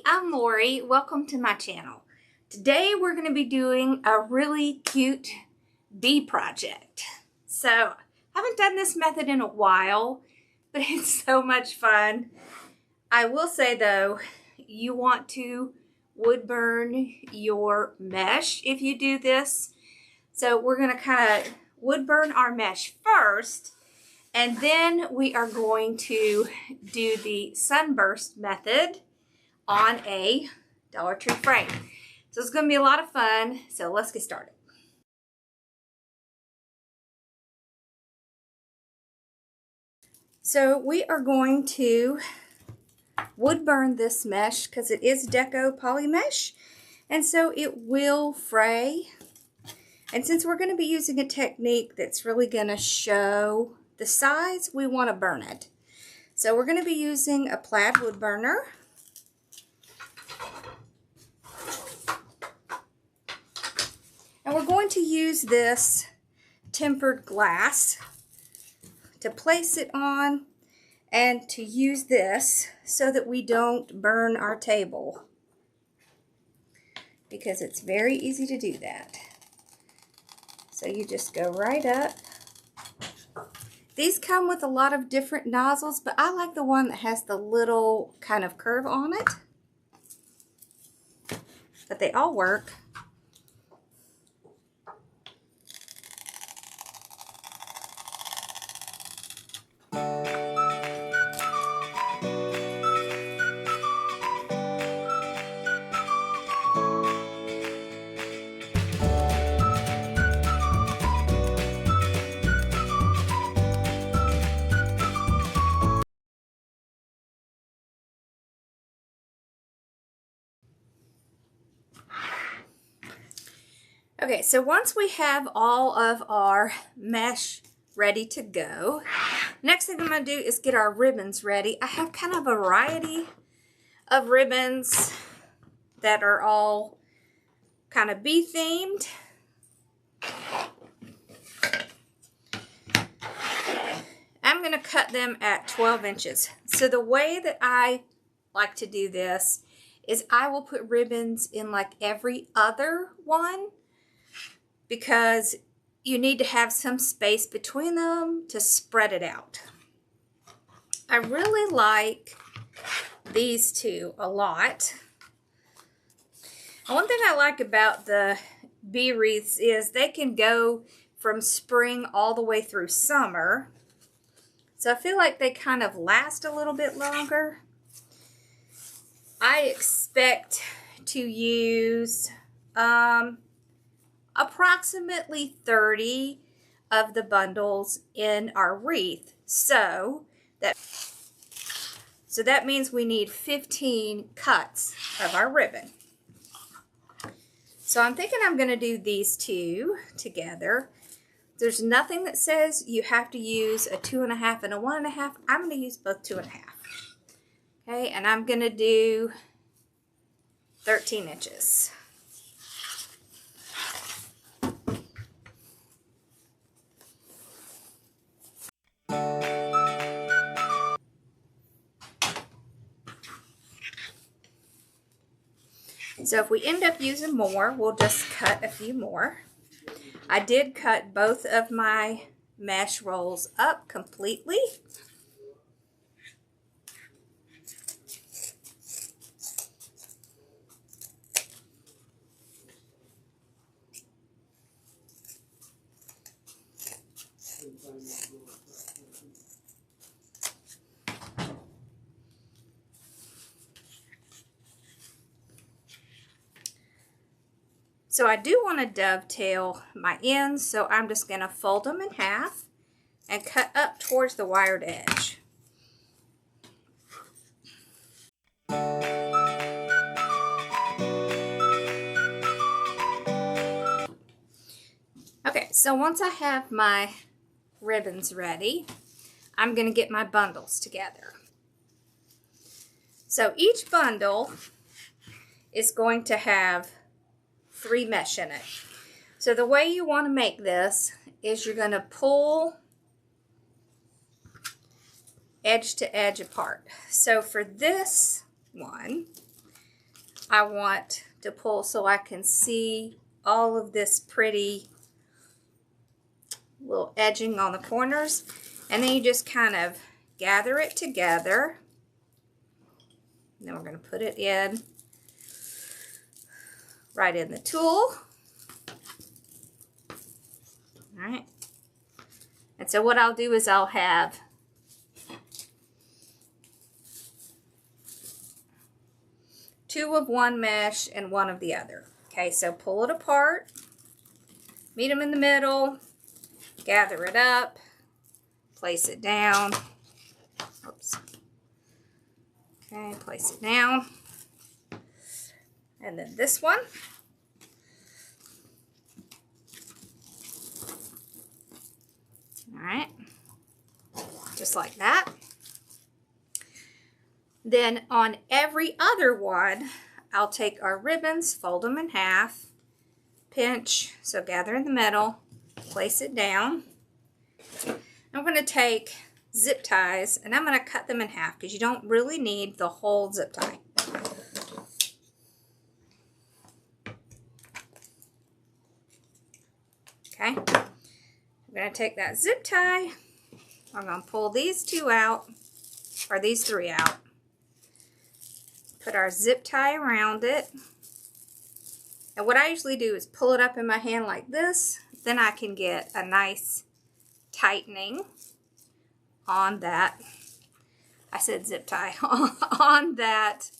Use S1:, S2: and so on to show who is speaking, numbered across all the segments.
S1: I'm Lori. Welcome to my channel. Today we're going to be doing a really cute bee project. So, I haven't done this method in a while, but it's so much fun. I will say though, you want to wood burn your mesh if you do this. So we're going to kind of wood burn our mesh first, and then we are going to do the sunburst method on a Dollar Tree frame. So it's going to be a lot of fun. So let's get started. So we are going to wood burn this mesh because it is deco poly mesh, and so it will fray. And since we're going to be using a technique that's really going to show the size, we want to burn it. So we're going to be using a plaid wood burner. And we're going to use this tempered glass to place it on and to use this so that we don't burn our table, because it's very easy to do that. So you just go right up. These come with a lot of different nozzles, but I like the one that has the little kind of curve on it. But they all work. Okay, so once we have all of our mesh ready to go, next thing I'm going to do is get our ribbons ready. I have kind of a variety of ribbons that are all kind of bee themed. I'm going to cut them at 12 inches. So the way that I like to do this is I will put ribbons in like every other one, because you need to have some space between them to spread it out. I really like these two a lot. And one thing I like about the bee wreaths is they can go from spring all the way through summer. So I feel like they kind of last a little bit longer. I expect to use approximately 30 of the bundles in our wreath. So that means we need 15 cuts of our ribbon. So I'm thinking I'm going to do these two together. There's nothing that says you have to use a 2.5 and a 1.5. I'm going to use both 2.5. Okay, and I'm going to do 13 inches. So if we end up using more, we'll just cut a few more. I did cut both of my mesh rolls up completely. So I do want to dovetail my ends, so I'm just going to fold them in half and cut up towards the wired edge. Okay, so once I have my ribbons ready, I'm going to get my bundles together. So each bundle is going to have 3 mesh in it. So the way you want to make this is you're going to pull edge to edge apart. So for this one, I want to pull so I can see all of this pretty little edging on the corners. And then you just kind of gather it together. And then we're going to put it in right in the tool. All right. And so what I'll do is I'll have two of one mesh and one of the other. Okay, so pull it apart, meet them in the middle, gather it up, place it down. Oops. Okay, place it down. And then this one. All right, just like that. Then on every other one, I'll take our ribbons, fold them in half, pinch, so gather in the middle, place it down. I'm going to take zip ties and I'm going to cut them in half because you don't really need the whole zip tie. Okay, I'm going to take that zip tie, I'm going to pull these two out, or these three out. Put our zip tie around it. And what I usually do is pull it up in my hand like this. Then I can get a nice tightening on that. I said zip tie on that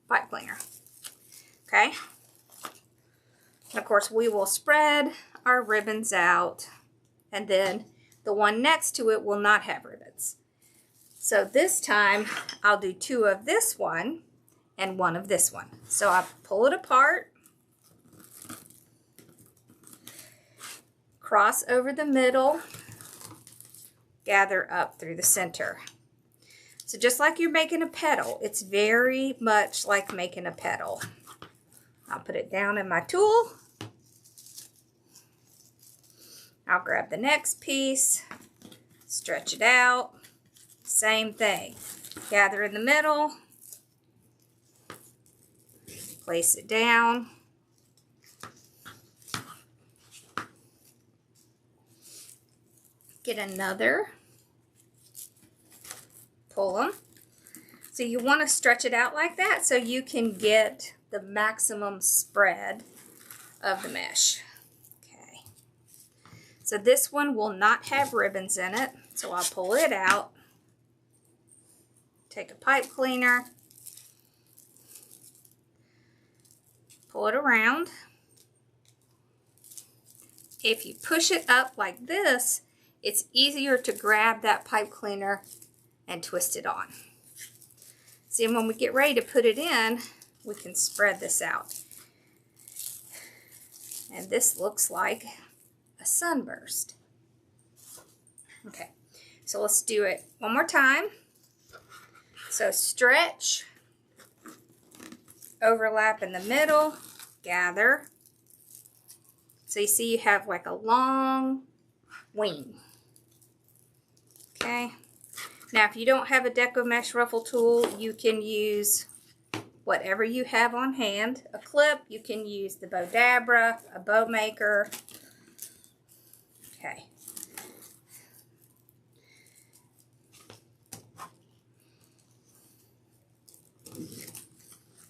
S1: pipe cleaner. Okay. And of course we will spread our ribbons out. And then the one next to it will not have ribbons. So this time, I'll do two of this one and one of this one. So I pull it apart, cross over the middle, gather up through the center. So just like you're making a petal, it's very much like making a petal. I'll put it down in my tool. I'll grab the next piece, stretch it out. Same thing. Gather in the middle, place it down, get another, pull them. So you want to stretch it out like that so you can get the maximum spread of the mesh. Okay. So this one will not have ribbons in it, so I'll pull it out. Take a pipe cleaner, pull it around. If you push it up like this, it's easier to grab that pipe cleaner and twist it on. See, when we get ready to put it in, we can spread this out. And this looks like a sunburst. Okay, so let's do it one more time. So stretch, overlap in the middle, gather. So you see you have like a long wing. Okay. Now if you don't have a Deco Mesh Ruffle tool, you can use whatever you have on hand. A clip, you can use the Bow Dabra, a bow maker. Okay.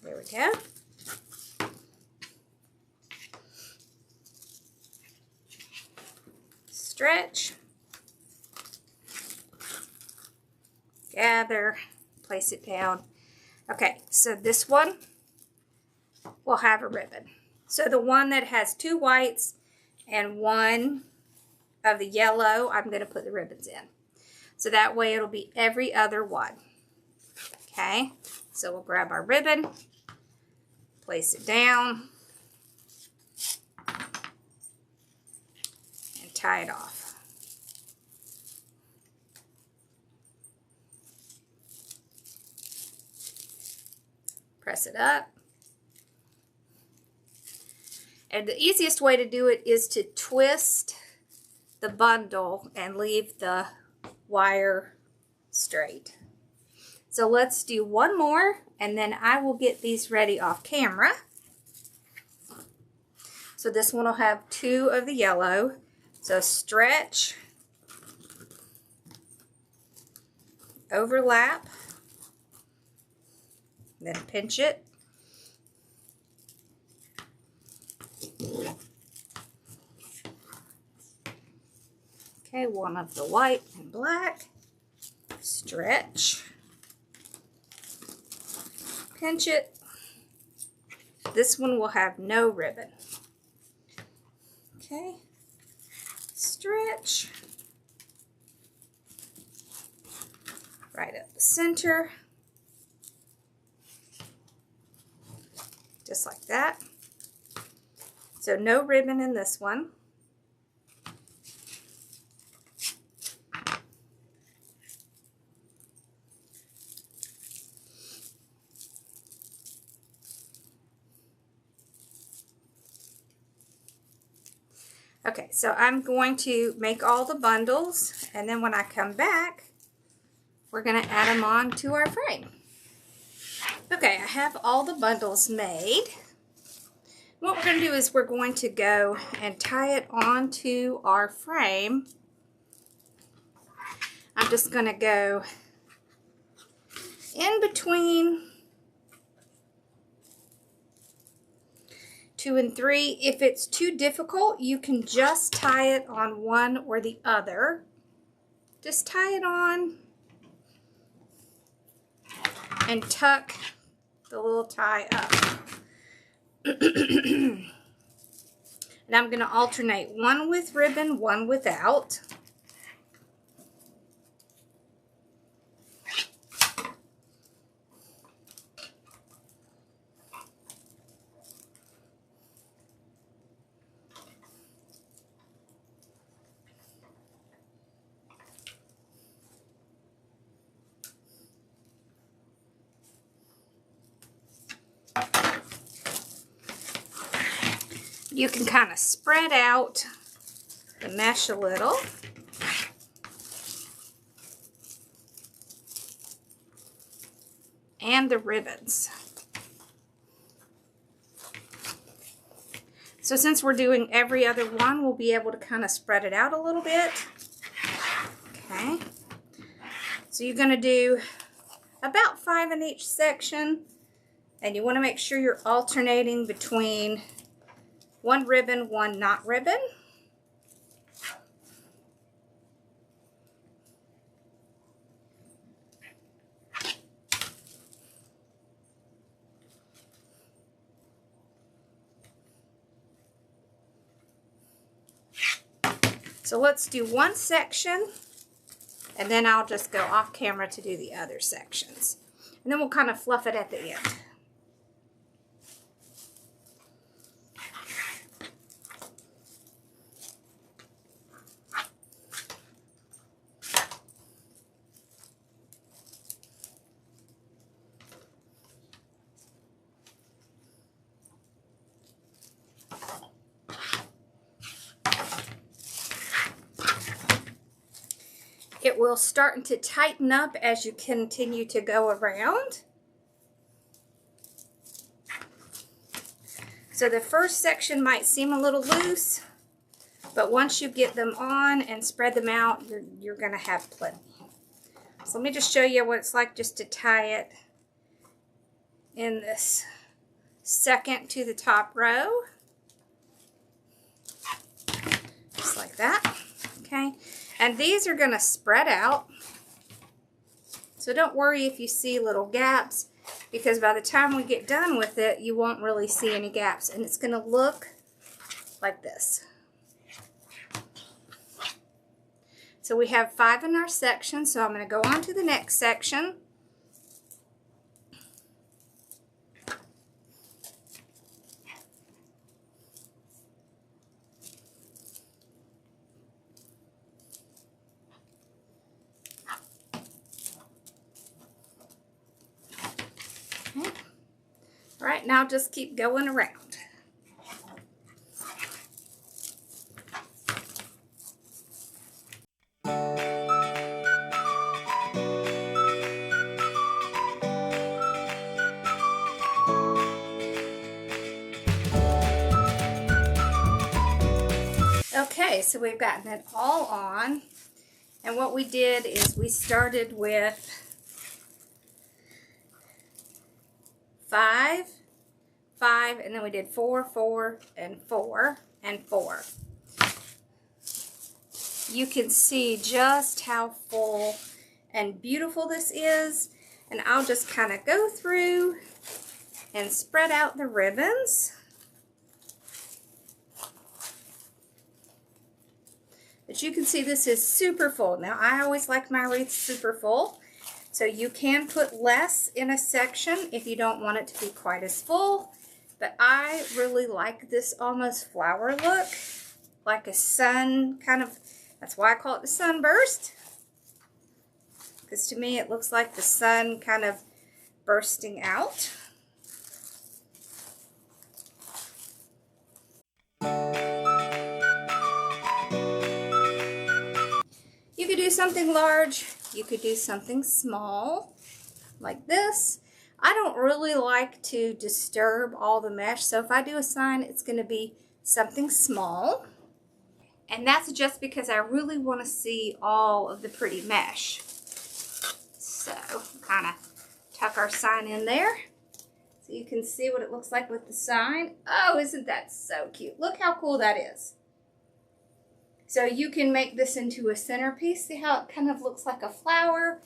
S1: There we go. Stretch, gather, place it down. Okay, so this one will have a ribbon. So the one that has two whites and one of the yellow, I'm going to put the ribbons in. So that way it'll be every other one. Okay, so we'll grab our ribbon, place it down, and tie it off. Press it up. And the easiest way to do it is to twist the bundle and leave the wire straight. So let's do one more, and then I will get these ready off camera. So this one will have 2 of the yellow. So stretch, overlap, then pinch it. Okay, one of the white and black, stretch, pinch it. This one will have no ribbon. Okay, stretch, right up the center, just like that. So no ribbon in this one. Okay, so I'm going to make all the bundles, and then when I come back, we're going to add them on to our frame. Okay, I have all the bundles made. What we're going to do is we're going to go and tie it onto our frame. I'm just going to go in between 2 and 3. If it's too difficult, you can just tie it on one or the other. Just tie it on and tuck the little tie up. And I'm going to alternate one with ribbon, one without. You can kind of spread out the mesh a little. And the ribbons. So since we're doing every other one, we'll be able to kind of spread it out a little bit. Okay. So you're going to do about 5 in each section. And you want to make sure you're alternating between one ribbon, one not ribbon. So let's do one section, and then I'll just go off camera to do the other sections. And then we'll kind of fluff it at the end. It will start to tighten up as you continue to go around. So the first section might seem a little loose, but once you get them on and spread them out, you're going to have plenty. So let me just show you what it's like just to tie it in this second to the top row. Just like that. Okay. And these are going to spread out. So don't worry if you see little gaps, because by the time we get done with it, you won't really see any gaps. And it's going to look like this. So we have 5 in our section, so I'm going to go on to the next section. All right, now just keep going around. Okay, so we've gotten it all on. And what we did is we started with 5, 5, and then we did 4, 4, and 4, and 4. You can see just how full and beautiful this is. And I'll just kind of go through and spread out the ribbons. But you can see this is super full. Now, I always like my wreath super full. So you can put less in a section if you don't want it to be quite as full. But I really like this almost flower look. Like a sun kind of, that's why I call it the sunburst. Because to me it looks like the sun kind of bursting out. You could do something large, you could do something small, like this. I don't really like to disturb all the mesh, so if I do a sign, it's going to be something small. And that's just because I really want to see all of the pretty mesh. So, kind of tuck our sign in there. So you can see what it looks like with the sign. Oh, isn't that so cute? Look how cool that is. So you can make this into a centerpiece. See how it kind of looks like a flower?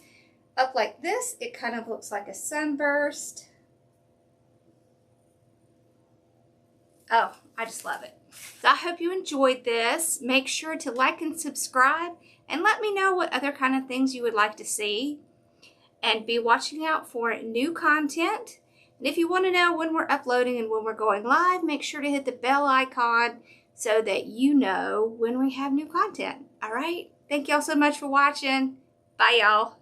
S1: Up like this, it kind of looks like a sunburst. Oh, I just love it. So I hope you enjoyed this. Make sure to like and subscribe and let me know what other kind of things you would like to see. And be watching out for new content. And if you want to know when we're uploading and when we're going live, make sure to hit the bell icon so that you know when we have new content. All right? Thank y'all so much for watching. Bye, y'all.